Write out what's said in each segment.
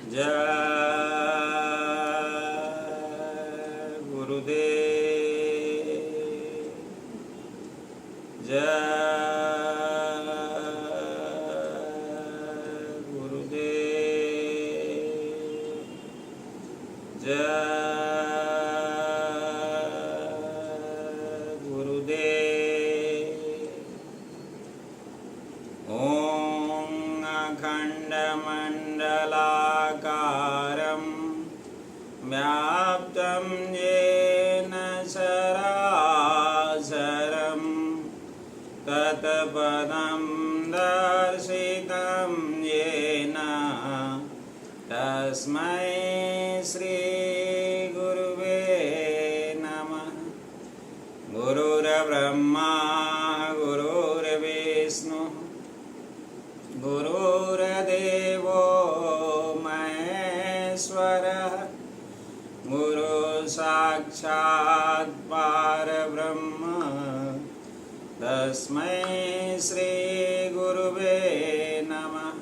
जय गुरुदेव। जय गुरुदेव। जय गुरुदेव। ओम अखंडमंडलाकारं व्याप्तं येन चराचरं तत्पदं दर्शितं येन तस्मै श्रीगुरुवे नमः। गुरुर्ब्रह्मा गुरुर्विष्णुः गुरुर्देवो महेश्वरः गुरु साक्षात् परब्रह्म तस्मै श्री गुरुवे नमः।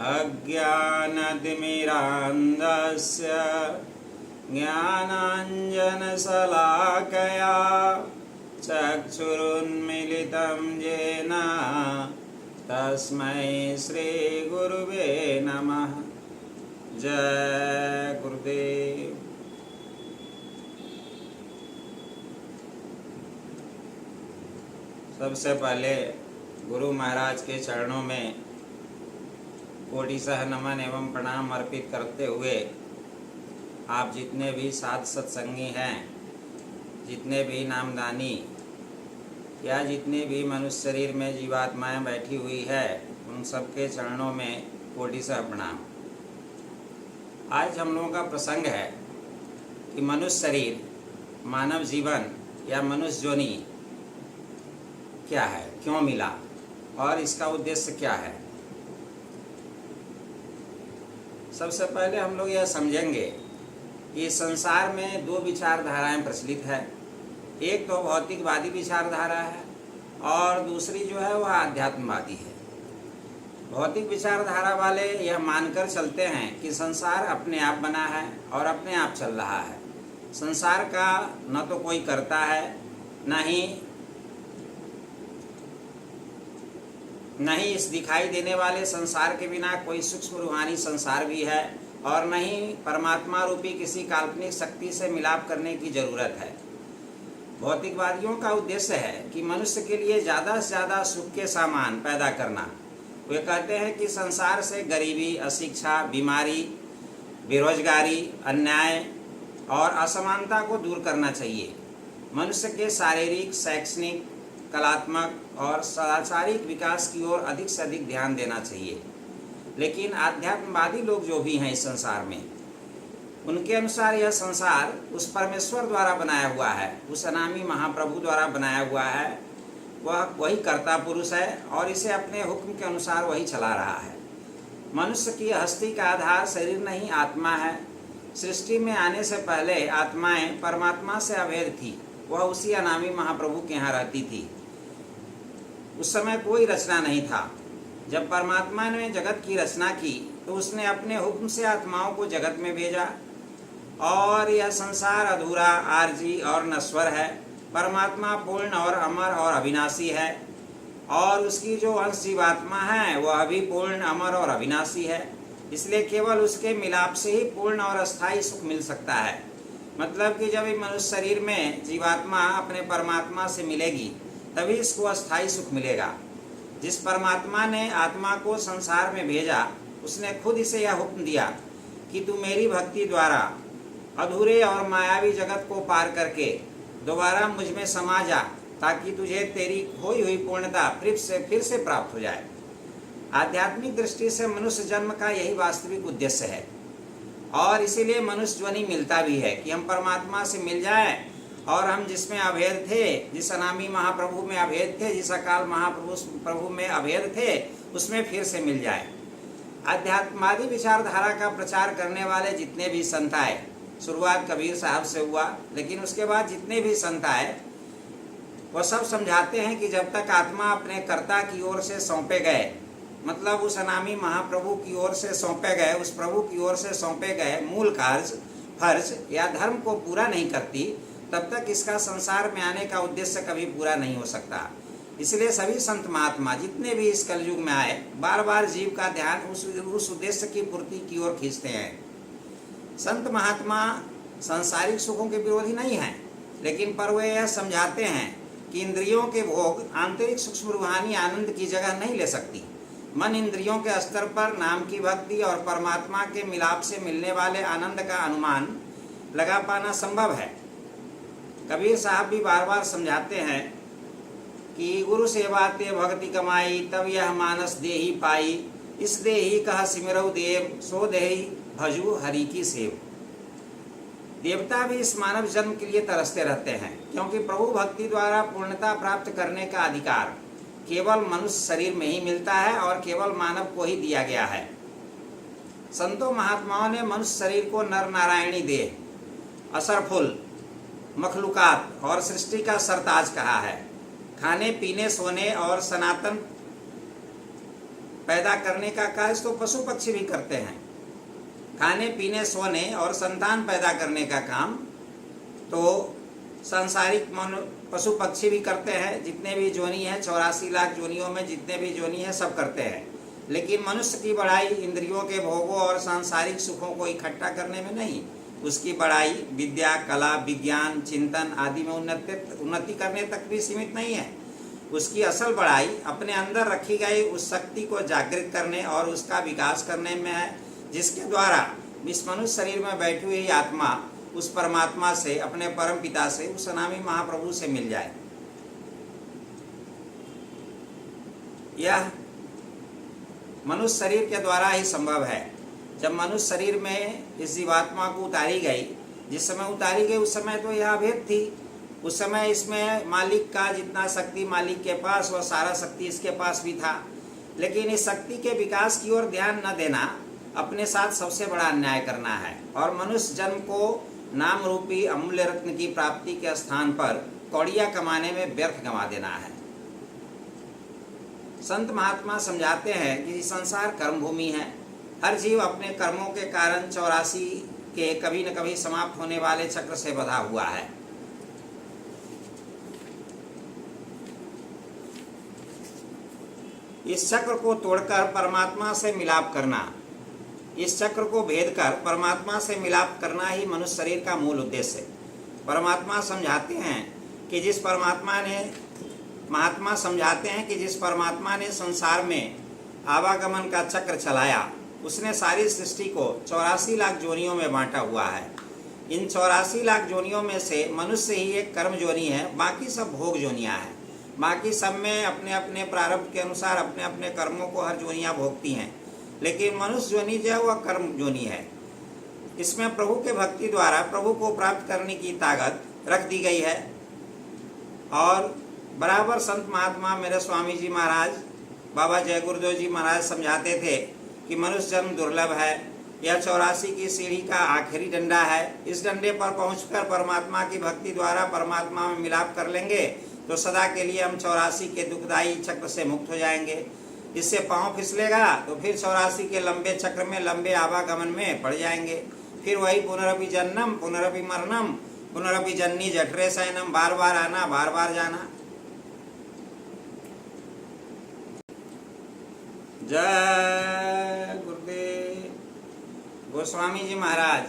अज्ञानतिमिरान्धस्य ज्ञानाञ्जनशलाकया चक्षुरुन्मीलितं येन तस्मै श्री गुरुवे नमः। जय गुरुदेव। सबसे पहले गुरु महाराज के चरणों में कोटिशः नमन एवं प्रणाम अर्पित करते हुए आप जितने भी साध सत्संगी हैं, जितने भी नामदानी या जितने भी मनुष्य शरीर में जीवात्माएं बैठी हुई है, उन सबके चरणों में कोटिशः प्रणाम। आज हम लोगों का प्रसंग है कि मनुष्य शरीर, मानव जीवन या मनुष्य जोनी क्या है, क्यों मिला और इसका उद्देश्य क्या है। सबसे पहले हम लोग यह समझेंगे कि संसार में दो विचारधाराएं प्रचलित है। एक तो भौतिकवादी विचारधारा है और दूसरी जो है वह आध्यात्मवादी है। भौतिक विचारधारा वाले यह मानकर चलते हैं कि संसार अपने आप बना है और अपने आप चल रहा है। संसार का न तो कोई करता है, न ही इस दिखाई देने वाले संसार के बिना कोई सूक्ष्म रूहानी संसार भी है, और न ही परमात्मा रूपी किसी काल्पनिक शक्ति से मिलाप करने की जरूरत है। भौतिकवादियों का उद्देश्य है कि मनुष्य के लिए ज़्यादा से ज़्यादा सुख के सामान पैदा करना। वे कहते हैं कि संसार से गरीबी, अशिक्षा, बीमारी, बेरोजगारी, अन्याय और असमानता को दूर करना चाहिए। मनुष्य के शारीरिक, शैक्षणिक, कलात्मक और सदाचारिक विकास की ओर अधिक से अधिक ध्यान देना चाहिए। लेकिन आध्यात्मवादी लोग जो भी हैं इस संसार में, उनके अनुसार यह संसार उस परमेश्वर द्वारा बनाया हुआ है, उस अनामी महाप्रभु द्वारा बनाया हुआ है। वह वही कर्ता पुरुष है और इसे अपने हुक्म के अनुसार वही चला रहा है। मनुष्य की हस्ती का आधार शरीर नहीं, आत्मा है। सृष्टि में आने से पहले आत्माएं परमात्मा से अभेद थी। वह उसी अनामी महाप्रभु के यहाँ रहती थी। उस समय कोई रचना नहीं था। जब परमात्मा ने जगत की रचना की तो उसने अपने हुक्म से आत्माओं को जगत में भेजा, और यह संसार अधूरा, आरजी और नश्वर है। परमात्मा पूर्ण और अमर और अविनाशी है, और उसकी जो अंश जीवात्मा है वह भी पूर्ण, अमर और अविनाशी है। इसलिए केवल उसके मिलाप से ही पूर्ण और अस्थायी सुख मिल सकता है। मतलब कि जब मनुष्य शरीर में जीवात्मा अपने परमात्मा से मिलेगी तभी इसको अस्थायी सुख मिलेगा। जिस परमात्मा ने आत्मा को संसार में भेजा, उसने खुद इसे यह हुक्म दिया कि तू मेरी भक्ति द्वारा अधूरे और मायावी जगत को पार करके दोबारा मुझ में समा जा, ताकि तुझे तेरी खोई हुई पूर्णता फिर से प्राप्त हो जाए। आध्यात्मिक दृष्टि से मनुष्य जन्म का यही वास्तविक उद्देश्य है, और इसीलिए मनुष्य ध्वनि मिलता भी है कि हम परमात्मा से मिल जाएं और हम जिसमें अभेद थे, जिस अनामी महाप्रभु में अभेद थे, जिस अकाल महाप्रभु में अभेद थे, उसमें फिर से मिल जाए। आध्यात्मवादी विचारधारा का प्रचार करने वाले जितने भी संत आए, शुरुआत कबीर साहब से हुआ, लेकिन उसके बाद जितने भी संत आए वह सब समझाते हैं कि जब तक आत्मा अपने कर्ता की ओर से सौंपे गए मतलब उस अनामी महाप्रभु की ओर से सौंपे गए, उस प्रभु की ओर से सौंपे गए मूल कार्य, फर्ज या धर्म को पूरा नहीं करती, तब तक इसका संसार में आने का उद्देश्य कभी पूरा नहीं हो सकता। इसलिए सभी संत महात्मा जितने भी इस कलयुग में आए, बार बार जीव का ध्यान उस उद्देश्य की पूर्ति की ओर खींचते हैं। संत महात्मा सांसारिक सुखों के विरोधी नहीं हैं, लेकिन पर वे यह समझाते हैं कि इंद्रियों के भोग आंतरिक सूक्ष्म रूहानी आनंद की जगह नहीं ले सकती। मन इंद्रियों के स्तर पर नाम की भक्ति और परमात्मा के मिलाप से मिलने वाले आनंद का अनुमान लगा पाना संभव है। कबीर साहब भी बार बार समझाते हैं कि गुरु सेवा ते भक्ति कमाई, तब यह मानस देही पाई। इस देही कह सिमरऊ देव, सो देही भजू हरि की सेव। देवता भी इस मानव जन्म के लिए तरसते रहते हैं, क्योंकि प्रभु भक्ति द्वारा पूर्णता प्राप्त करने का अधिकार केवल मनुष्य शरीर में ही मिलता है और केवल मानव को ही दिया गया है। संतों महात्माओं ने मनुष्य शरीर को नर नारायणी देह, असरफुल, मखलूकात और सृष्टि का सरताज कहा है। खाने पीने सोने और सनातन पैदा करने का कार्य तो पशु पक्षी भी करते हैं। खाने पीने सोने और संतान पैदा करने का काम तो सांसारिक पशु पक्षी भी करते हैं। जितने भी जोनी हैं, 84 लाख जोनियों में जितने भी जोनी हैं सब करते हैं। लेकिन मनुष्य की बड़ाई इंद्रियों के भोगों और सांसारिक सुखों को इकट्ठा करने में नहीं, उसकी बड़ाई विद्या, कला, विज्ञान, चिंतन आदि में उन्नति करने तक भी सीमित नहीं है। उसकी असल बड़ाई अपने अंदर रखी गई उस शक्ति को जागृत करने और उसका विकास करने में है, जिसके द्वारा इस मनुष्य शरीर में बैठी हुई आत्मा उस परमात्मा से, अपने परम पिता से, उस अनामी महाप्रभु से मिल जाए। यह मनुष्य शरीर के द्वारा ही संभव है। जब मनुष्य शरीर में इस जीवात्मा को उतारी गई, जिस समय उतारी गई उस समय तो यह अभेद थी। उस समय इसमें मालिक का जितना शक्ति मालिक के पास, वह सारा शक्ति इसके पास भी था। लेकिन इस शक्ति के विकास की ओर ध्यान न देना अपने साथ सबसे बड़ा अन्याय करना है और मनुष्य जन्म को नाम रूपी अमूल्य रत्न की प्राप्ति के स्थान पर कौड़ियाँ कमाने में व्यर्थ गंवा देना है। संत महात्मा समझाते हैं कि संसार कर्म भूमि है। हर जीव अपने कर्मों के कारण 84 के कभी न कभी समाप्त होने वाले चक्र से बंधा हुआ है। इस चक्र को तोड़कर परमात्मा से मिलाप करना, इस चक्र को भेद कर परमात्मा से मिलाप करना ही मनुष्य शरीर का मूल उद्देश्य है। महात्मा समझाते हैं कि जिस परमात्मा ने संसार में आवागमन का चक्र चलाया, उसने सारी सृष्टि को 84 लाख जोनियों में बांटा हुआ है। इन 84 लाख जोनियों में से मनुष्य ही एक कर्म जोनी है, बाकी सब भोग जोनियाँ हैं। बाकी सब में अपने अपने प्रारब्ध के अनुसार अपने अपने कर्मों को हर जोनियाँ भोगती हैं, लेकिन मनुष्य जोनी जो है वह कर्म जोनी है। इसमें प्रभु के भक्ति द्वारा प्रभु को प्राप्त करने की ताकत रख दी गई है। और बराबर संत महात्मा मेरे स्वामी जी महाराज, बाबा जय गुरुदेव जी महाराज समझाते थे कि मनुष्य जन्म दुर्लभ है। यह 84 की सीढ़ी का आखिरी डंडा है। इस डंडे पर पहुंचकर परमात्मा की भक्ति द्वारा परमात्मा में मिलाप कर लेंगे तो सदा के लिए हम 84 के दुखदायी चक्र से मुक्त हो जाएंगे। इससे पांव फिसलेगा तो फिर 84 के लंबे चक्र में, लंबे आवागमन में पड़ जाएंगे। फिर वही पुनरपि जन्म पुनरपि मरणम पुनरपि जन्नी जठरे शयनम, बार बार आना बार बार जाना। जय गुरुदेव। गोस्वामी जी महाराज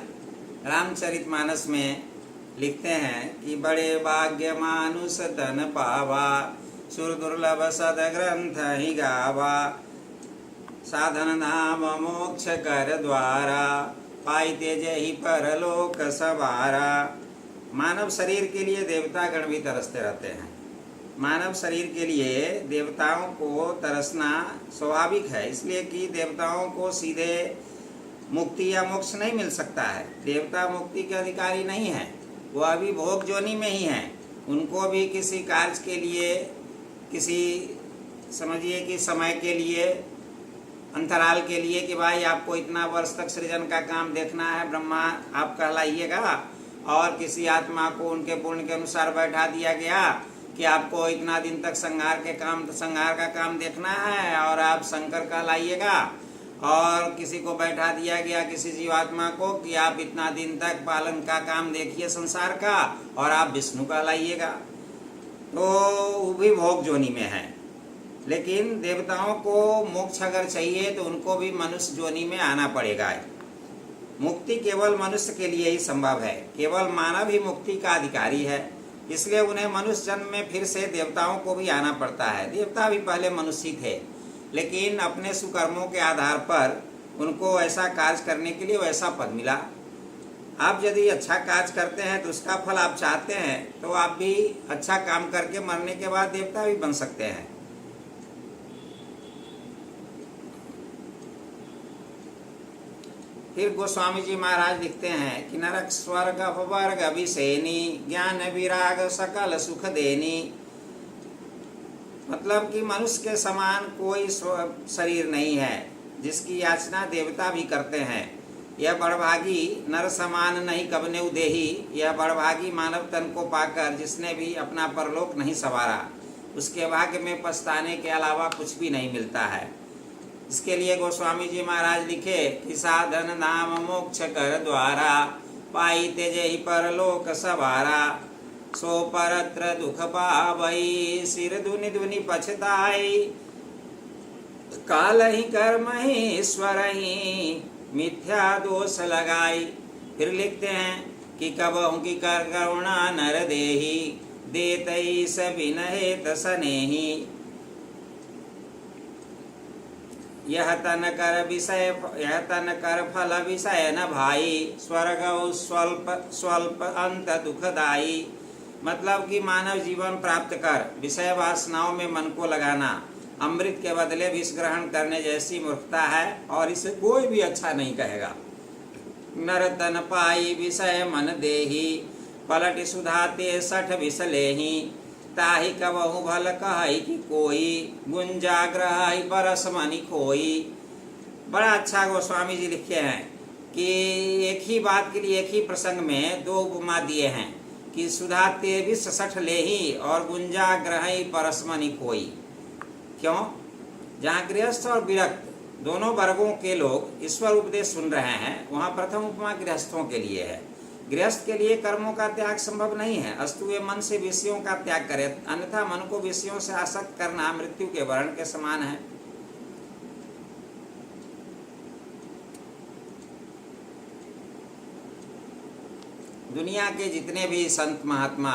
रामचरितमानस में लिखते हैं कि बड़े भाग्य मानुष धन पावा, सुर दुर्लभ सद ग्रंथ ही गावा, साधन नाम मोक्ष कर द्वारा, पाइते जय परलोक सवारा। मानव शरीर के लिए देवता गण भी तरसते रहते हैं। मानव शरीर के लिए देवताओं को तरसना स्वाभाविक है, इसलिए कि देवताओं को सीधे मुक्ति या मोक्ष नहीं मिल सकता है। देवता मुक्ति के अधिकारी नहीं है, वह अभी भोग जोनी में ही हैं। उनको भी किसी कार्य के लिए, किसी समझिए कि समय के लिए, अंतराल के लिए कि भाई आपको इतना वर्ष तक सृजन का काम देखना है, ब्रह्मा आप कहलाइएगा, और किसी आत्मा को उनके पूर्ण के अनुसार बैठा दिया गया कि आपको इतना दिन तक संहार का काम देखना है और आप शंकर कहलाइएगा, और किसी को बैठा दिया गया किसी जीवात्मा को कि आप इतना दिन तक पालन का काम देखिए संसार का और आप विष्णु कहलाइएगा, तो वो भी भोग जोनी में है। लेकिन देवताओं को मोक्ष अगर चाहिए तो उनको भी मनुष्य जोनी में आना पड़ेगा। मुक्ति केवल मनुष्य के लिए ही संभव है, केवल मानव ही मुक्ति का अधिकारी है, इसलिए उन्हें मनुष्य जन्म में फिर से देवताओं को भी आना पड़ता है। देवता भी पहले मनुष्य ही थे, लेकिन अपने सुकर्मों के आधार पर उनको ऐसा कार्य करने के लिए वैसा पद मिला। आप यदि अच्छा कार्य करते हैं तो उसका फल आप चाहते हैं तो आप भी अच्छा काम करके मरने के बाद देवता भी बन सकते हैं। फिर गोस्वामी जी महाराज लिखते हैं कि नरक स्वर्ग अपवर्ग अभिसेनी ज्ञान विराग सकल सुख देनी। मतलब कि मनुष्य के समान कोई शरीर नहीं है जिसकी याचना देवता भी करते हैं। यह बड़भागी नर समान नहीं कबने उदेही, यह बड़भागी मानव तन को पाकर जिसने भी अपना परलोक नहीं संवारा, उसके भाग्य में पछताने के अलावा कुछ भी नहीं मिलता है। इसके लिए गोस्वामी जी महाराज लिखे कि साधन नाम मोक्ष कर द्वारा पाई तेज ही परलोक सवारा, सो परत्र दुख पावई सिर दुनि दुनि पछताई, काल ही कर्म ही ईश्वर ही मिथ्या दोष लगाई। फिर लिखते हैं कि कबहु की कर करुणा नर देही, देतई सविनहे तसनेही, यह तन कर फल विषय न भाई, स्वर्ग स्वल्प अंत दुखदाई। मतलब कि मानव जीवन प्राप्त कर विषय वासनाओं में मन को लगाना अमृत के बदले विष ग्रहण करने जैसी मूर्खता है और इसे कोई भी अच्छा नहीं कहेगा। नर तन पाई विषय मन देही, पलट सुधाते सठ विष लेही, ताहि कबहु भल कहई कि कोई, गुंजाग्रह परस मनि खोई। बड़ा अच्छा गोस्वामी जी लिखे हैं कि एक ही बात के लिए एक ही प्रसंग में दो उपमा दिए हैं कि सुधाते विष सठ लेही और गुंजाग्रह परस मनि खोई। क्यों? जहाँ गृहस्थ और विरक्त दोनों वर्गों के लोग ईश्वर उपदेश सुन रहे हैं, वहाँ प्रथम उपमा गृहस्थों के लिए है। गृहस्थ के लिए कर्मों का त्याग संभव नहीं है, अस्तु वे मन से विषयों का त्याग करे, अन्यथा मन को विषयों से आसक्त करना मृत्यु के वर्ण के समान है। दुनिया के जितने भी संत महात्मा,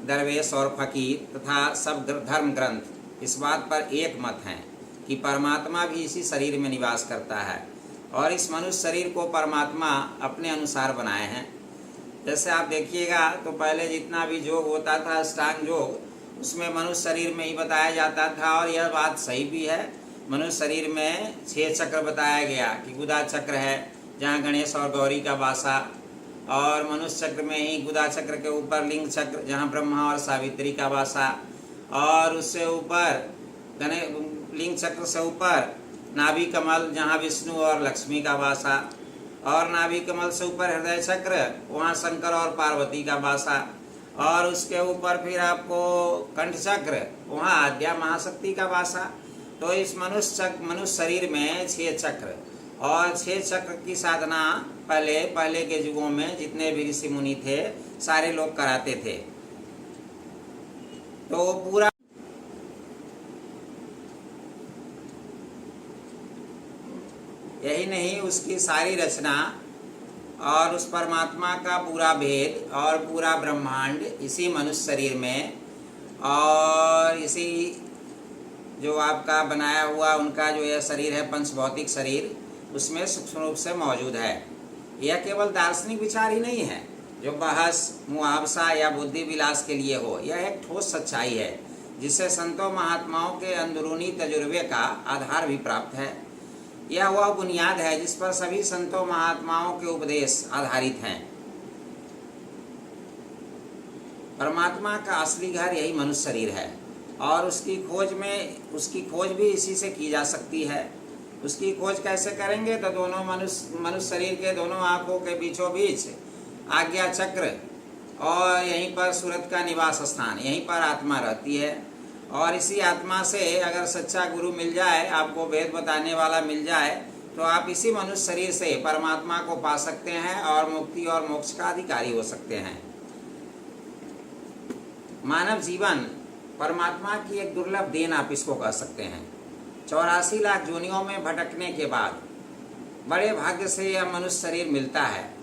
दरवेश और फकीर तथा सब धर्म ग्रंथ इस बात पर एक मत हैं कि परमात्मा भी इसी शरीर में निवास करता है और इस मनुष्य शरीर को परमात्मा अपने अनुसार बनाए हैं। जैसे आप देखिएगा तो पहले जितना भी योग होता था, अष्टांग योग, उसमें मनुष्य शरीर में ही बताया जाता था और यह बात सही भी है। मनुष्य शरीर में 6 चक्र बताया गया कि गुदा चक्र है जहाँ गणेश और गौरी का वासा, और मनुष्य चक्र में ही गुदा चक्र के ऊपर लिंग चक्र जहाँ ब्रह्मा और सावित्री का वासा, और उससे ऊपर लिंग चक्र से ऊपर नाभि कमल जहाँ विष्णु और लक्ष्मी का वासा, और नाभि कमल से ऊपर हृदय चक्र वहाँ शंकर और पार्वती का वासा, और उसके ऊपर फिर आपको कंठ चक्र वहाँ आद्या महाशक्ति का वासा। तो इस मनुष्य शरीर में 6 चक्र, और 6 चक्र की साधना पहले के युगों में जितने भी ऋषि मुनि थे सारे लोग कराते थे। तो पूरा यही नहीं, उसकी सारी रचना और उस परमात्मा का पूरा भेद और पूरा ब्रह्मांड इसी मनुष्य शरीर में, और इसी जो आपका बनाया हुआ उनका जो यह शरीर है पंचभौतिक शरीर, उसमें सूक्ष्म रूप से मौजूद है। यह केवल दार्शनिक विचार ही नहीं है जो बहस मुआवसा या बुद्धि विलास के लिए हो, यह एक ठोस सच्चाई है जिससे संतों महात्माओं के अंदरूनी तजुर्बे का आधार भी प्राप्त है। यह वह बुनियाद है जिस पर सभी संतों महात्माओं के उपदेश आधारित हैं। परमात्मा का असली घर यही मनुष्य शरीर है और उसकी खोज भी इसी से की जा सकती है। उसकी खोज कैसे करेंगे? तो दोनों मनुष्य शरीर के दोनों आंखों के बीचों बीच आज्ञा चक्र और यहीं पर सूरत का निवास स्थान, यहीं पर आत्मा रहती है। और इसी आत्मा से अगर सच्चा गुरु मिल जाए, आपको वेद बताने वाला मिल जाए, तो आप इसी मनुष्य शरीर से परमात्मा को पा सकते हैं और मुक्ति और मोक्ष का अधिकारी हो सकते हैं। मानव जीवन परमात्मा की एक दुर्लभ देन आप इसको कह सकते हैं। 84 लाख योनियों में भटकने के बाद बड़े भाग्य से यह मनुष्य शरीर मिलता है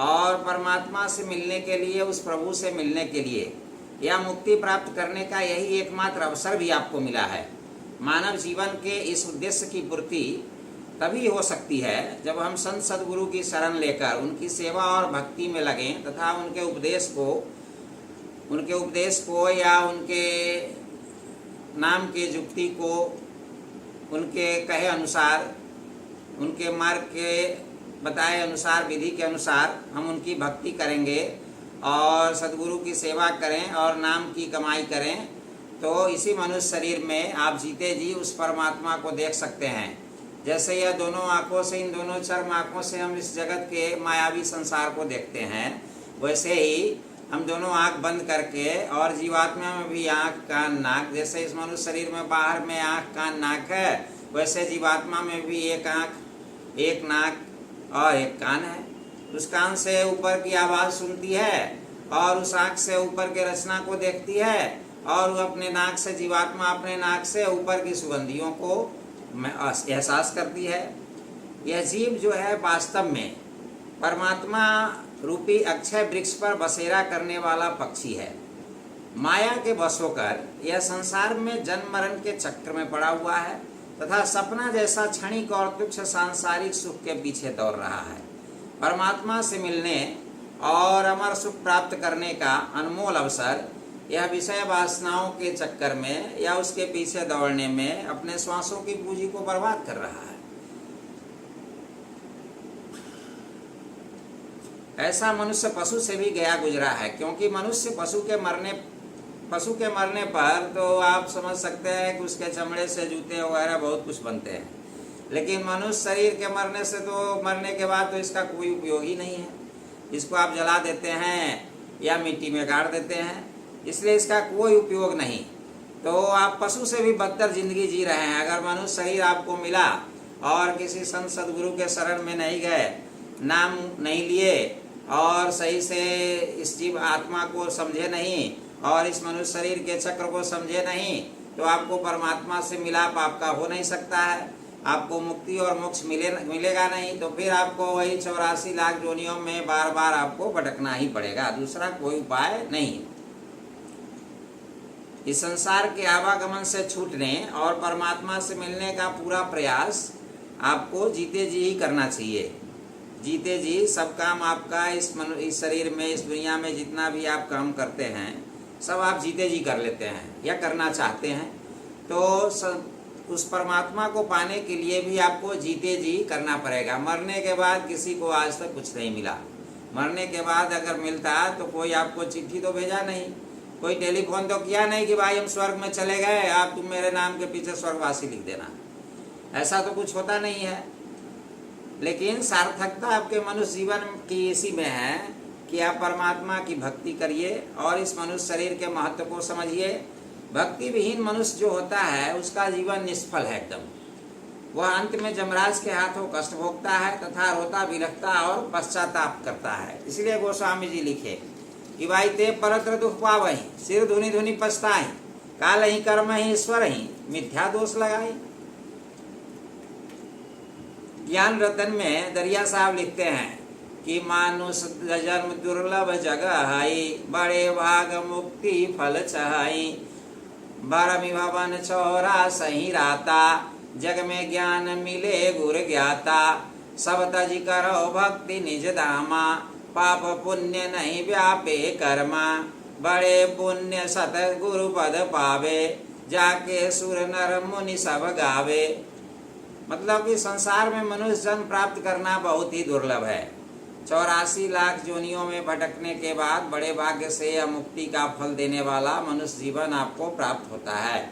और परमात्मा से मिलने के लिए, उस प्रभु से मिलने के लिए, या मुक्ति प्राप्त करने का यही एकमात्र अवसर भी आपको मिला है। मानव जीवन के इस उद्देश्य की पूर्ति तभी हो सकती है जब हम संत सद्गुरु की शरण लेकर उनकी सेवा और भक्ति में लगें तथा उनके उपदेश को या उनके नाम के जुक्ति को, उनके कहे अनुसार, उनके मार्ग के बताए अनुसार, विधि के अनुसार हम उनकी भक्ति करेंगे और सद्गुरु की सेवा करें और नाम की कमाई करें, तो इसी मनुष्य शरीर में आप जीते जी उस परमात्मा को देख सकते हैं। जैसे यह दोनों आँखों से, इन दोनों चर्म आँखों से हम इस जगत के मायावी संसार को देखते हैं, वैसे ही हम दोनों आँख बंद करके, और जीवात्मा में भी आँख कान नाक, जैसे इस मनुष्य शरीर में बाहर में आँख कान नाक है, वैसे जीवात्मा में भी एक आँख, एक नाक और एक कान है। उस कान से ऊपर की आवाज़ सुनती है और उस आँख से ऊपर के रचना को देखती है, और वो अपने नाक से, जीवात्मा अपने नाक से ऊपर की सुगंधियों को एहसास करती है। यह जीव जो है वास्तव में परमात्मा रूपी अक्षय वृक्ष पर बसेरा करने वाला पक्षी है। माया के वश होकर यह संसार में जन्म मरण के चक्र में पड़ा हुआ है तथा सपना जैसा क्षणिक और तुच्छ सांसारिक सुख के पीछे दौड़ रहा है। परमात्मा से मिलने और अमर सुख प्राप्त करने का अनमोल अवसर यह विषय वासनाओं के चक्कर में या उसके पीछे दौड़ने में अपने श्वासों की पूंजी को बर्बाद कर रहा है। ऐसा मनुष्य पशु से भी गया गुजरा है, क्योंकि मनुष्य पशु के मरने पर तो आप समझ सकते हैं कि उसके चमड़े से जूते वगैरह बहुत कुछ बनते हैं, लेकिन मनुष्य शरीर के मरने के बाद तो इसका कोई उपयोग ही नहीं है। इसको आप जला देते हैं या मिट्टी में गाड़ देते हैं, इसलिए इसका कोई उपयोग नहीं। तो आप पशु से भी बदतर जिंदगी जी रहे हैं। अगर मनुष्य शरीर आपको मिला और किसी संत सद्गुरु के शरण में नहीं गए, नाम नहीं लिए और सही से इस जीव आत्मा को समझे नहीं और इस मनुष्य शरीर के चक्र को समझे नहीं, तो आपको परमात्मा से मिलाप आपका हो नहीं सकता है, आपको मुक्ति और मोक्ष मिलेगा नहीं। तो फिर आपको वही 84 लाख योनियों में बार बार आपको भटकना ही पड़ेगा, दूसरा कोई उपाय नहीं। इस संसार के आवागमन से छूटने और परमात्मा से मिलने का पूरा प्रयास आपको जीते जी ही करना चाहिए। जीते जी सब काम आपका इस शरीर में, इस दुनिया में जितना भी आप काम करते हैं सब आप जीते जी कर लेते हैं या करना चाहते हैं। तो उस परमात्मा को पाने के लिए भी आपको जीते जी करना पड़ेगा। मरने के बाद किसी को आज तक कुछ नहीं मिला। मरने के बाद अगर मिलता तो कोई आपको चिट्ठी तो भेजा नहीं, कोई टेलीफोन तो किया नहीं कि भाई हम स्वर्ग में चले गए, आप तुम मेरे नाम के पीछे स्वर्गवासी लिख देना, ऐसा तो कुछ होता नहीं है। लेकिन सार्थकता आपके मनुष्य जीवन की इसी में है कि आप परमात्मा की भक्ति करिए और इस मनुष्य शरीर के महत्व को समझिए। भक्ति विहीन मनुष्य जो होता है उसका जीवन निष्फल है एकदम। वह अंत में जमराज के हाथों कष्ट भोगता है तथा रोता विलखता और पश्चाताप करता है। इसलिए गोस्वामी जी लिखे कि भाई ते परत्र दुख पावही, सिर धुनी धुनी पछताई, काल ही कर्म ही ईश्वर ही मिथ्या दोष लगाई। ज्ञान रतन में दरिया साहब लिखते हैं कि मानुष जन्म दुर्लभ जगह है, बड़े भाग मुक्ति फल चहाई, भरमि भवन छोरा सही राता, जग में ज्ञान मिले गुर ज्ञाता, सब तज करो भक्ति निज धामा, पाप पुण्य नहीं व्यापे कर्मा, बड़े पुण्य सत गुरु पद पावे, जाके सुर नर मुनि सब गावे। मतलब कि संसार में मनुष्य जन्म प्राप्त करना बहुत ही दुर्लभ है। 84 लाख योनियों में भटकने के बाद बड़े भाग्य से यह मुक्ति का फल देने वाला मनुष्य जीवन आपको प्राप्त होता है।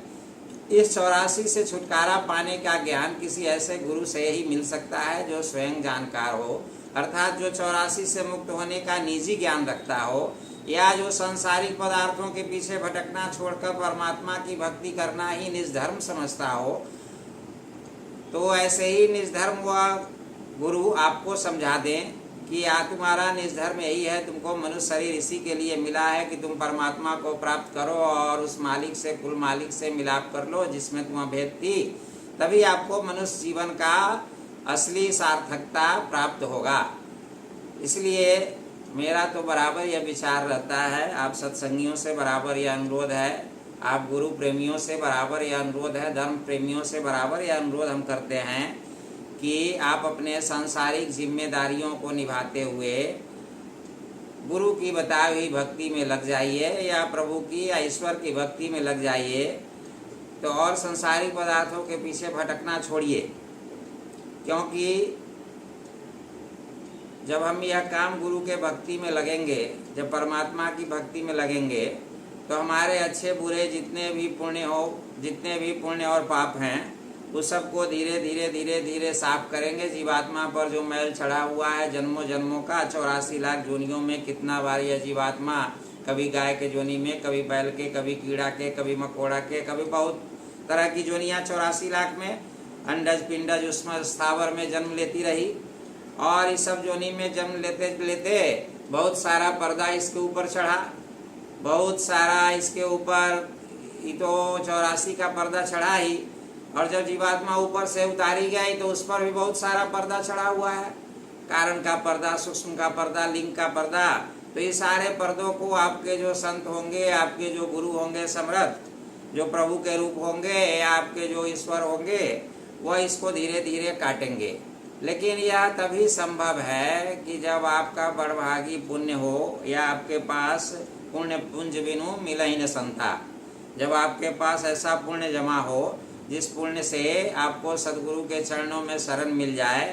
इस 84 से छुटकारा पाने का ज्ञान किसी ऐसे गुरु से ही मिल सकता है जो स्वयं जानकार हो अर्थात जो 84 से मुक्त होने का निजी ज्ञान रखता हो, या जो सांसारिक पदार्थों के पीछे भटकना छोड़कर परमात्मा की भक्ति करना ही निज धर्म समझता हो, तो ऐसे ही निज धर्म व गुरु आपको समझा दें कि तुम्हारा निज धर्म यही है, तुमको मनुष्य शरीर इसी के लिए मिला है कि तुम परमात्मा को प्राप्त करो और उस मालिक से, कुल मालिक से मिलाप कर लो जिसमें तुम्हें भेद थी, तभी आपको मनुष्य जीवन का असली सार्थकता प्राप्त होगा। इसलिए मेरा तो बराबर यह विचार रहता है, आप सत्संगियों से बराबर यह अनुरोध है, आप गुरु प्रेमियों से बराबर यह अनुरोध है, धर्म प्रेमियों से बराबर यह अनुरोध हम करते हैं कि आप अपने सांसारिक जिम्मेदारियों को निभाते हुए गुरु की बताई हुई भक्ति में लग जाइए या प्रभु की या ईश्वर की भक्ति में लग जाइए। तो और सांसारिक पदार्थों के पीछे भटकना छोड़िए, क्योंकि जब हम यह काम गुरु के भक्ति में लगेंगे, जब परमात्मा की भक्ति में लगेंगे, तो हमारे अच्छे बुरे जितने भी पुण्य और पाप हैं उस सबको धीरे धीरे धीरे धीरे साफ करेंगे। जीवात्मा पर जो मैल चढ़ा हुआ है जन्मों जन्मों का, 84 लाख जोनियों में कितना बार यह जीवात्मा कभी गाय के जोनी में, कभी बैल के, कभी कीड़ा के, कभी मकोड़ा के, कभी बहुत तरह की जोनियाँ 84 लाख में अंडज पिंडज उसमें स्थावर में जन्म लेती रही। और इस सब जोनी में जन्म लेते लेते बहुत सारा पर्दा इसके ऊपर चढ़ा, बहुत सारा इसके ऊपर तो 84 का पर्दा चढ़ा ही। और जब जीवात्मा ऊपर से उतारी गई तो उस पर भी बहुत सारा पर्दा चढ़ा हुआ है, कारण का पर्दा, सूक्ष्म का पर्दा, लिंग का पर्दा। तो ये सारे पर्दों को आपके जो संत होंगे, आपके जो गुरु होंगे समर्थ, जो प्रभु के रूप होंगे या आपके जो ईश्वर होंगे, वह इसको धीरे धीरे काटेंगे। लेकिन यह तभी संभव है कि जब आपका बड़भागी पुण्य हो, या आपके पास पुण्य पुंज बिनु मिलहि न संता, जब आपके पास ऐसा पुण्य जमा हो जिस पुण्य से आपको सदगुरु के चरणों में शरण मिल जाए,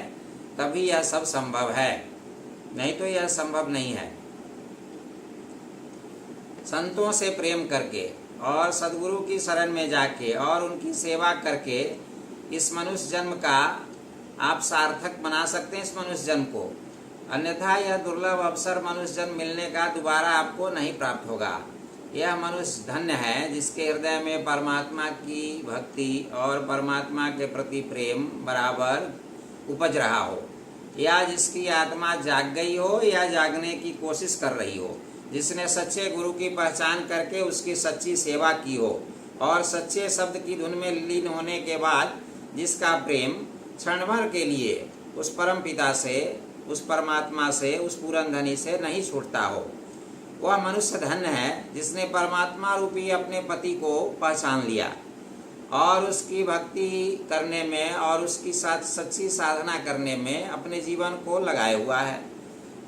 तभी यह सब संभव है, नहीं तो यह संभव नहीं है। संतों से प्रेम करके और सदगुरु की शरण में जाके और उनकी सेवा करके इस मनुष्य जन्म का आप सार्थक बना सकते हैं, इस मनुष्य जन्म को। अन्यथा यह दुर्लभ अवसर मनुष्य जन्म मिलने का दोबारा आपको नहीं प्राप्त होगा। यह मनुष्य धन्य है जिसके हृदय में परमात्मा की भक्ति और परमात्मा के प्रति प्रेम बराबर उपज रहा हो, या जिसकी आत्मा जाग गई हो या जागने की कोशिश कर रही हो, जिसने सच्चे गुरु की पहचान करके उसकी सच्ची सेवा की हो, और सच्चे शब्द की धुन में लीन होने के बाद जिसका प्रेम क्षण भर के लिए उस परम पिता से, उस परमात्मा से, उस पूरन धनी से नहीं छूटता हो। वह मनुष्य धन्य है जिसने परमात्मा रूपी अपने पति को पहचान लिया और उसकी भक्ति करने में और उसकी सच्ची साधना करने में अपने जीवन को लगाए हुआ है।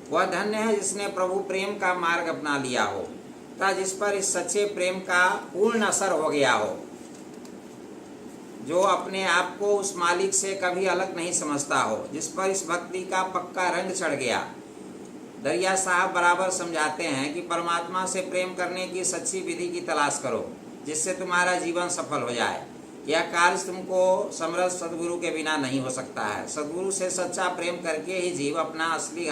वह धन्य है जिसने प्रभु प्रेम का मार्ग अपना लिया हो, तथा जिस पर इस सच्चे प्रेम का पूर्ण असर हो गया हो, जो अपने आप को उस मालिक से कभी अलग नहीं समझता हो, जिस पर इस भक्ति का पक्का रंग चढ़ गया। दरिया साहब बराबर समझाते हैं कि परमात्मा से प्रेम करने की सच्ची विधि की तलाश करो, जिससे तुम्हारा जीवन सफल हो जाए। यह कार्य तुमको समर्थ सदगुरु के बिना नहीं हो सकता है। सदगुरु से सच्चा प्रेम करके ही जीव अपना असली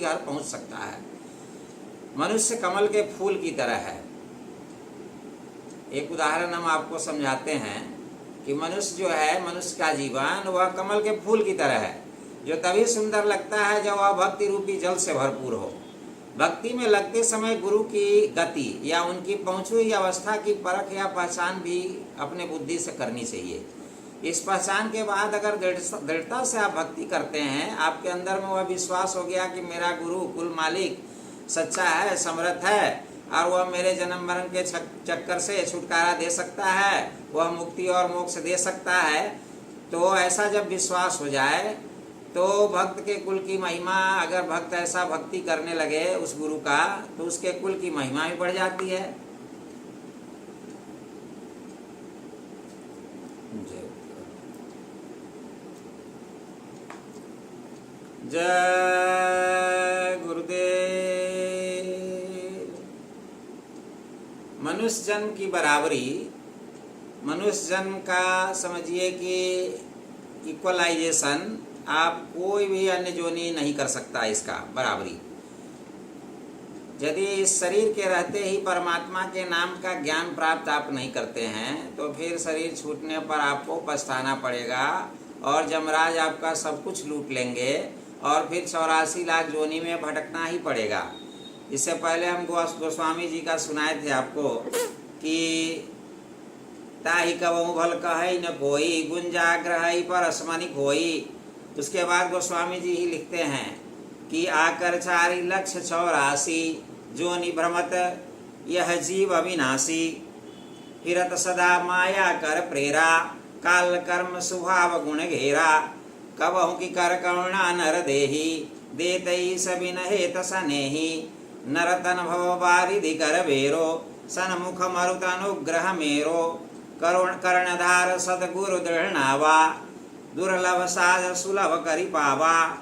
घर पहुंच सकता है। मनुष्य कमल के फूल की तरह है। एक उदाहरण हम आपको समझाते हैं कि मनुष्य जो है, मनुष्य का जीवन वह कमल के फूल की तरह है, जो तभी सुंदर लगता है जब वह भक्ति रूपी जल से भरपूर हो। भक्ति में लगते समय गुरु की गति या उनकी पहुंची हुई अवस्था की परख या पहचान भी अपने बुद्धि से करनी चाहिए। इस पहचान के बाद अगर दृढ़ता से आप भक्ति करते हैं, आपके अंदर में वह विश्वास हो गया कि मेरा गुरु कुल मालिक सच्चा है, समर्थ है, और वह मेरे जन्म मरण के चक्कर से छुटकारा दे सकता है, वह मुक्ति और मोक्ष दे सकता है। तो ऐसा जब विश्वास हो जाए तो भक्त के कुल की महिमा, अगर भक्त ऐसा भक्ति करने लगे उस गुरु का, तो उसके कुल की महिमा भी बढ़ जाती है। जय गुरुदेव। मनुष्य जन्म की बराबरी, मनुष्य जन्म का समझिए कि इक्वलाइजेशन आप कोई भी अन्य जोनी नहीं कर सकता इसका बराबरी। यदि इस शरीर के रहते ही परमात्मा के नाम का ज्ञान प्राप्त आप नहीं करते हैं तो फिर शरीर छूटने पर आपको पछताना पड़ेगा और यमराज आपका सब कुछ लूट लेंगे और फिर 84 लाख जोनी में भटकना ही पड़ेगा। इससे पहले हम गोस्वामी जी का सुनाए थे आपको कि ताहि कबहु भल कहै न कोई गुंजाग्रह परसमनि खोई। उसके बाद गोस्वामी जी ही लिखते हैं कि आकर 4,84,000 जोनि भ्रमत यह जीव अविनाशी। फिरत सदा माया कर प्रेरा काल कर्म स्वभाव गुण घेरा। कबहु की कर करुणा नर देही देतई सबिन हेत सनेही। नरतन भव बारिधि कर बेरो सन्मुख मरुत अनुग्रह मेरो। कर्णधार सदगुरु दृढ़ नावा दुर्लभ साध सुलभ करि पावा।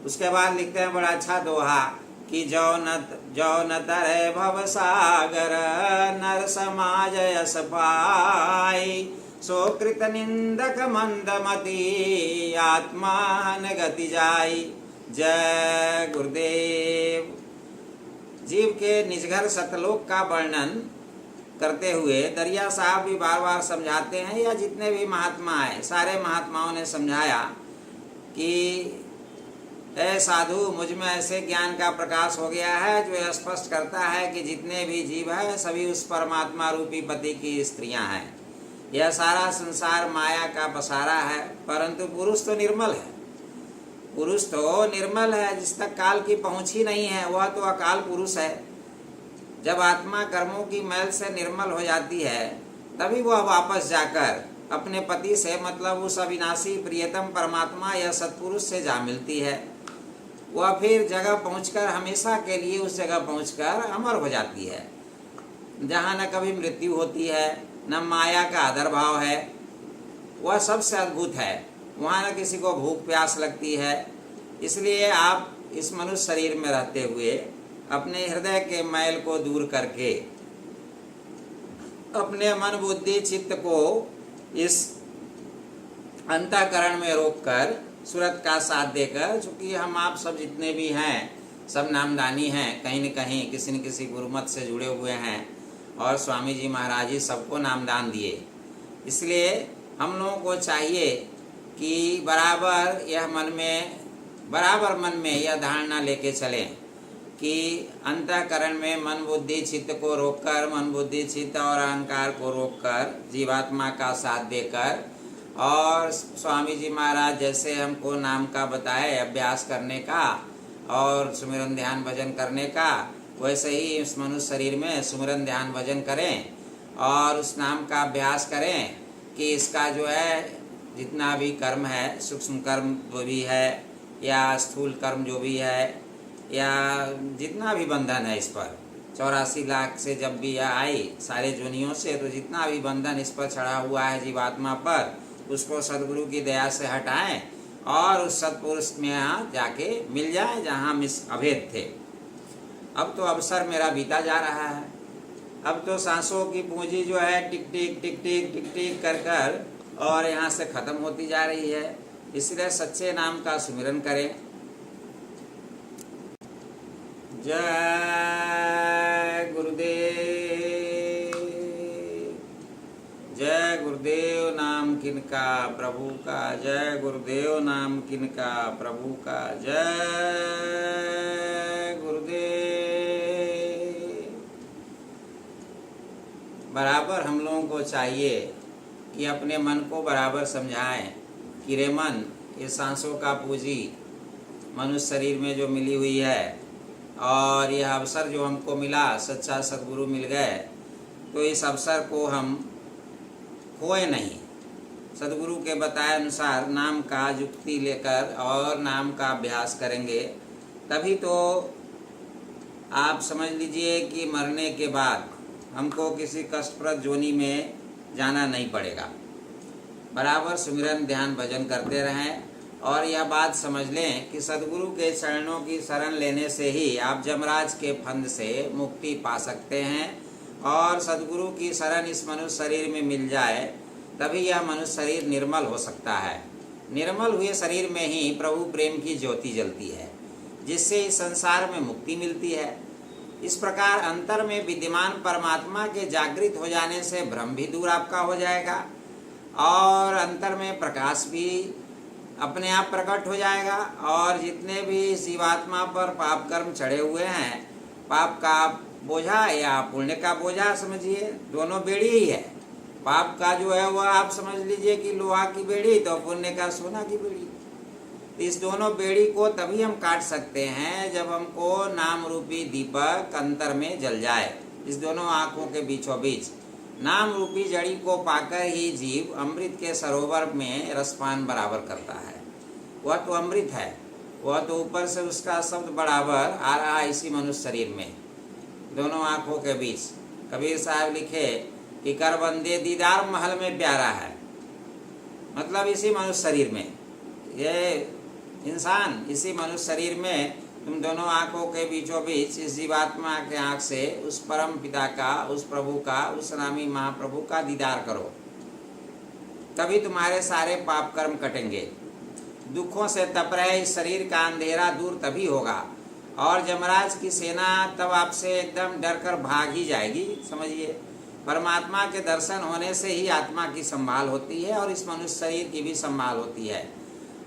उसके बाद लिखते हैं बड़ा अच्छा दोहा कि जो न तरे भव सागर नर समाज यस पाई। सो कृत निंदक मंदमती आत्मान गति जाई। जय गुरुदेव। जीव के निजघर सतलोक का वर्णन करते हुए दरिया साहब भी बार बार समझाते हैं, या जितने भी महात्मा आए सारे महात्माओं ने समझाया कि ऐ साधु, मुझ में ऐसे ज्ञान का प्रकाश हो गया है जो यह स्पष्ट करता है कि जितने भी जीव हैं सभी उस परमात्मा रूपी पति की स्त्रियां हैं। यह सारा संसार माया का पसारा है, परंतु पुरुष तो निर्मल है। पुरुष तो निर्मल है, जिस तक काल की पहुंच ही नहीं है वह तो अकाल पुरुष है। जब आत्मा कर्मों की मैल से निर्मल हो जाती है तभी वह वापस जाकर अपने पति से, मतलब उस अविनाशी प्रियतम परमात्मा या सत्पुरुष से जा मिलती है। वह फिर जगह पहुंचकर हमेशा के लिए उस जगह पहुंचकर अमर हो जाती है जहाँ न कभी मृत्यु होती है न माया का आदर भाव है। वह सबसे अद्भुत है। वहाँ न किसी को भूख प्यास लगती है। इसलिए आप इस मनुष्य शरीर में रहते हुए अपने हृदय के मैल को दूर करके अपने मन बुद्धि चित्त को इस अंतःकरण में रोककर सूरत का साथ देकर, चूँकि हम आप सब जितने भी हैं सब नामदानी हैं, कहीं न कहीं किसी न किसी गुरुमत से जुड़े हुए हैं और स्वामी जी महाराज जी सबको नामदान दिए। इसलिए हम लोगों को चाहिए कि बराबर मन में यह धारणा लेके चलें कि अंतःकरण में मन बुद्धि चित्त को रोककर, मन बुद्धि चित्त और अहंकार को रोककर जीवात्मा का साथ देकर, और स्वामी जी महाराज जैसे हमको नाम का बताए अभ्यास करने का और सुमिरन ध्यान भजन करने का, वैसे ही इस मनुष्य शरीर में सुमिरन ध्यान भजन करें और उस नाम का अभ्यास करें कि इसका जो है जितना भी कर्म है, सूक्ष्म कर्म जो भी है या स्थूल कर्म जो भी है या जितना भी बंधन है इस पर, 84 लाख से जब भी यह आई सारे जोनियों से, तो जितना भी बंधन इस पर चढ़ा हुआ है जीवात्मा पर, उसको सदगुरु की दया से हटाएं और उस सत्पुरुष में यहाँ जाके मिल जाए जहाँ हम इस अभेद थे। अब तो अवसर मेरा बीता जा रहा है। अब तो सांसों की पूंजी जो है टिक टिक टिक टिक टिक टिक कर कर और यहाँ से ख़त्म होती जा रही है। इसलिए सच्चे नाम का सुमिरन करें। जय गुरुदेव। जय गुरुदेव नाम किनका प्रभु का, जय गुरुदेव नाम किनका प्रभु का, जय गुरुदेव। बराबर हम लोगों को चाहिए कि अपने मन को बराबर समझाएं कि रे मन, ये सांसों का पूंजी मनुष्य शरीर में जो मिली हुई है और यह अवसर जो हमको मिला, सच्चा सद्गुरु मिल गए, तो इस अवसर को हम खोए नहीं। सद्गुरु के बताए अनुसार नाम का युक्ति लेकर और नाम का अभ्यास करेंगे, तभी तो आप समझ लीजिए कि मरने के बाद हमको किसी कष्टप्रद जोनी में जाना नहीं पड़ेगा। बराबर सुमिरन ध्यान भजन करते रहें और यह बात समझ लें कि सद्गुरु के चरणों की शरण लेने से ही आप जमराज के फंद से मुक्ति पा सकते हैं। और सद्गुरु की शरण इस मनुष्य शरीर में मिल जाए तभी यह मनुष्य शरीर निर्मल हो सकता है। निर्मल हुए शरीर में ही प्रभु प्रेम की ज्योति जलती है, जिससे इस संसार में मुक्ति मिलती है। इस प्रकार अंतर में विद्यमान परमात्मा के जागृत हो जाने से भ्रम भी दूर आपका हो जाएगा और अंतर में प्रकाश भी अपने आप प्रकट हो जाएगा। और जितने भी जीवात्मा पर पाप कर्म चढ़े हुए हैं, पाप का बोझा या पुण्य का बोझा समझिए, दोनों बेड़ी ही है। पाप का जो है वह आप समझ लीजिए कि लोहा की बेड़ी, तो पुण्य का सोना की बेड़ी। इस दोनों बेड़ी को तभी हम काट सकते हैं जब हमको नाम रूपी दीपक अंतर में जल जाए, इस दोनों आँखों के बीचों बीच। नाम रूपी जड़ी को पाकर ही जीव अमृत के सरोवर में रसपान बराबर करता है। वह तो अमृत है, वह तो ऊपर से उसका शब्द बराबर आ रहा है इसी मनुष्य शरीर में, दोनों आँखों के बीच। कबीर साहब लिखे कि कर बंदे दीदार महल में प्यारा है, मतलब इसी मनुष्य शरीर में, ये इंसान इसी मनुष्य शरीर में तुम दोनों आँखों के बीचों बीच इस जीवात्मा के आँख से उस परम पिता का, उस प्रभु का, उस नामी महाप्रभु का दीदार करो, तभी तुम्हारे सारे पाप कर्म कटेंगे। दुखों से तप रहे इस शरीर का अंधेरा दूर तभी होगा और यमराज की सेना तब आपसे एकदम डर कर भाग ही जाएगी। समझिए, परमात्मा के दर्शन होने से ही आत्मा की संभाल होती है और इस मनुष्य शरीर की भी संभाल होती है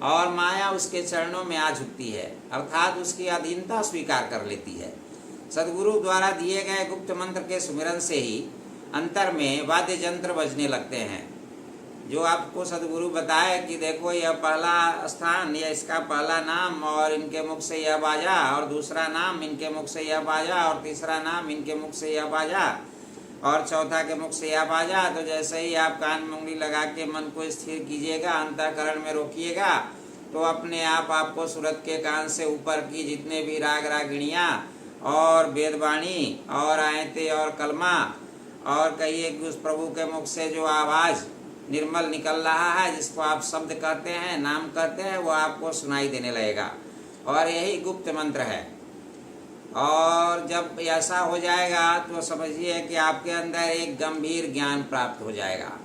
और माया उसके चरणों में आ झुकती है, अर्थात उसकी अधीनता स्वीकार कर लेती है। सदगुरु द्वारा दिए गए गुप्त मंत्र के सुमिरन से ही अंतर में वाद्य यंत्र बजने लगते हैं। जो आपको सदगुरु बताए कि देखो यह पहला स्थान, यह इसका पहला नाम और इनके मुख से यह बाजा, और दूसरा नाम इनके मुख से यह बाजा, और तीसरा नाम इनके मुख से यह बाजा, और चौथा के मुख से यह बाजा, तो जैसे ही आप कान में उंगली लगा के मन को स्थिर कीजिएगा, अंतःकरण में रोकिएगा, तो अपने आप आपको सूरत के कान से ऊपर की जितने भी राग रागिणियाँ और वेदवाणी और आयतें और कलमा और कहिए कि उस प्रभु के मुख से जो आवाज़ निर्मल निकल रहा है, जिसको आप शब्द कहते हैं, नाम कहते हैं, वो आपको सुनाई देने लगेगा। और यही गुप्त मंत्र है। और जब ऐसा हो जाएगा तो समझिए कि आपके अंदर एक गंभीर ज्ञान प्राप्त हो जाएगा,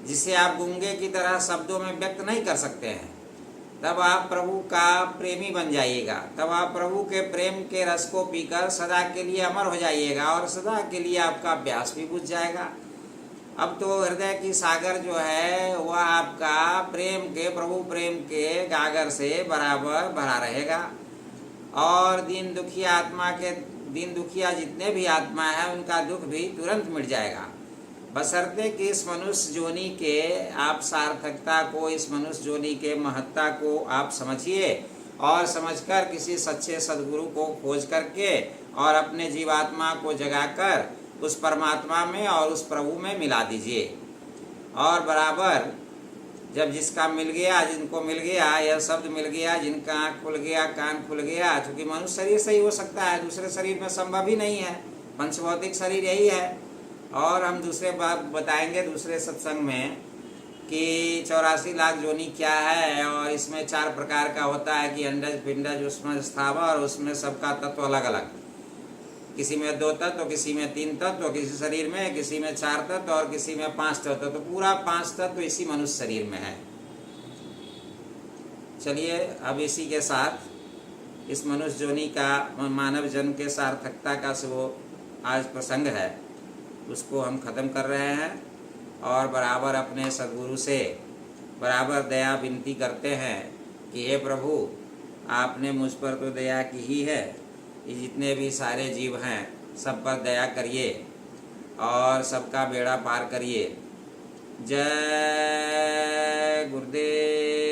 जिसे आप गूंगे की तरह शब्दों में व्यक्त नहीं कर सकते हैं। तब आप प्रभु का प्रेमी बन जाइएगा, तब आप प्रभु के प्रेम के रस को पीकर सदा के लिए अमर हो जाइएगा और सदा के लिए आपका प्यास भी बुझ जाएगा। अब तो हृदय की सागर जो है वह आपका प्रेम के, प्रभु प्रेम के गागर से बराबर भरा रहेगा और दीन दुखिया जितने भी आत्मा है उनका दुख भी तुरंत मिट जाएगा, बशर्ते कि इस मनुष्य जोनी के आप सार्थकता को, इस मनुष्य जोनी के महत्ता को आप समझिए और समझकर किसी सच्चे सदगुरु को खोज करके और अपने जीवात्मा को जगाकर उस परमात्मा में और उस प्रभु में मिला दीजिए। और बराबर जब जिसका मिल गया, जिनको मिल गया, यह शब्द मिल गया, जिनका आँख खुल गया, कान खुल गया, चूँकि मनुष्य शरीर से ही हो सकता है, दूसरे शरीर में संभव ही नहीं है, पंचभौतिक शरीर यही है। और हम दूसरे बात बताएंगे दूसरे सत्संग में कि 84 लाख जोनी क्या है, और इसमें 4 प्रकार का होता है कि अंडज, पिंडज, उसमें स्थावर, और उसमें सबका तत्व अलग अलग, किसी में 2 तत्व, किसी में 3 तत्व, किसी शरीर में, किसी में 4 तत्व और किसी में 5 तत्व, तो पूरा 5 तत्व इसी मनुष्य शरीर में है। चलिए अब इसी के साथ इस मनुष्य जोनी का, मानव जन्म के सार्थकता का वो आज प्रसंग है, उसको हम ख़त्म कर रहे हैं और बराबर अपने सद्गुरु से बराबर दया विनती करते हैं कि हे प्रभु, आपने मुझ पर तो दया की ही है, ये जितने भी सारे जीव हैं सब पर दया करिए और सबका बेड़ा पार करिए। जय गुरुदेव।